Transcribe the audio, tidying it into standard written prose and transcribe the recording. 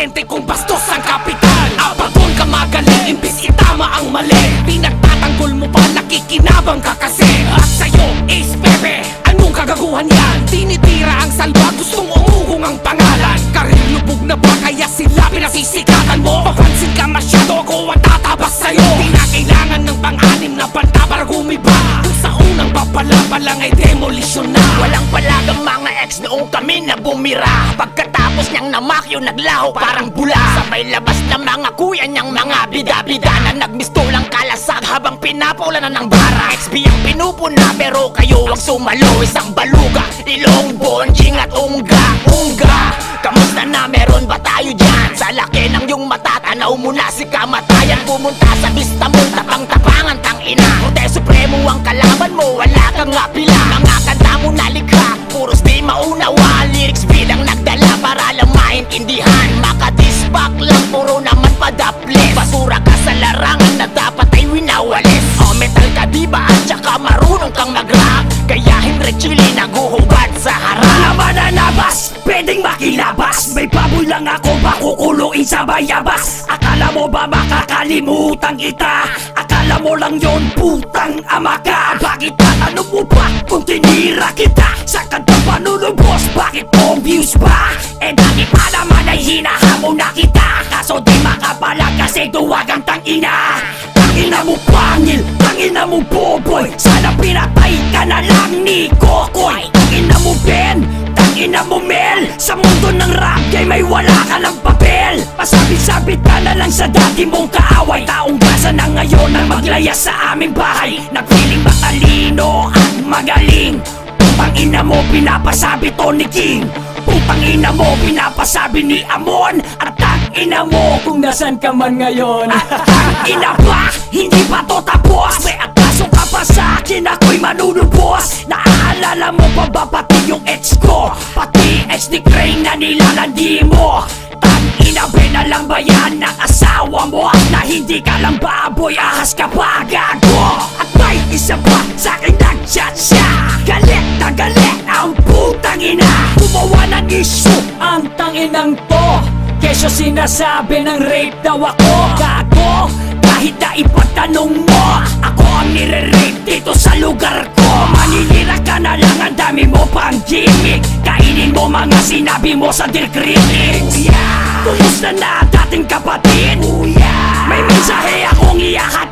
autentikong bastos ang kapital. Abagon ka magaling, imbis itama ang mali. Pinagtatanggol mo pa, nakikinabang ka kasi. At sa'yo is bebe, anong kagaguhan yan? Tinitira ang salba, gustong umugong ang pangalan. Karir lubog na ba, kaya sila pinasisikatan mo? Papansin ka masyado, ako ang tatabas sa'yo. Di na kailangan ng pang-anim na banta para gumiba. Kung sa unang papala pa lang ay demolisyon na. Walang palagang mga ex noong kami na bumira. Pagkatapos niyang namakyo, naglaho parang bula. Sabay labas na mga kuya niyang mga bida-bida na nagmistulang kalasag habang pinapaulanan ng bara. XB ang pinupuna pero kayo ang sumalo. Isang baluga, ilong, bonjing at unga. Kamusta na, meron ba tayo dyan? Sa laki ng yung mata, tanaw mo na si kamatayan. Pumunta sa bista mo, tapang-tapangan tangina. Korte supremo ang kalaban mo, wala kang apila. Mga kanta mo nalikha, puros di maunawa. Lyrics bilang nagdala para lang maintindihan. Makadispak lang, puro naman padaplis. Basura ka sa larangan na dapat ay winawalis. O metal ka diba at saka marunong kang mag-rap. Kaya Henry Chili naguhubad sa harap. Laban na nabas, pwedeng makilabas. May baboy lang ako, makukuloyin sa bayabas. Akala mo ba makakalimutan kita? Akala mo lang yon, putang ama ka. Bakit tatanong mo pa kung tinira kita? Sa kanta panulubos, bakit kong views ba? Eh dati pa naman ay hinahamon na kita. Kaso di makapalag kasi duwag ang tangina. Tangina mo pangil, tangina mo boboy. Sana pinatay ka na lang ni Kokoy. Tangina mo Ben, tangina mo Mel. Sa mundo ng rap game may wala ka lang papel. Pasabit-sabit ka na lang sa dati mong kaaway. Taong gasa na ngayon ang maglaya sa aming bahay. Nagpiling matalino at magaling. Putang ina mo pinapasabi to ni King. Putang ina mo pinapasabi ni Amon. At ang ina mo kung nasan ka man ngayon. At ang ina ba, hindi pa to tapos. May ataso ka pa sa akin, ako'y manunubos. Naaalala mo pa ba pati yung ex ko? Pati ex ni Crane na nilalandi mo. Tangina na lang ba yan ng asawa mo? Na hindi ka lang baboy, ahas ka pa gago. At may isa pa sa'kin nag-chat siya. Galit na galit ang putang ina. Gumawa ng issue ang tanginang to. Kesyo sinasabi ng rape daw ako. Gago, kahit na ipagtanong mo, ako ang nire-rape dito sa lugar ko. Maninira ka na lang, ang dami mo pang gimmick. Kainin mo mga sinabi mo sa Dear Critics. Kumusta na dating kapatid? May mensahe akong iyahat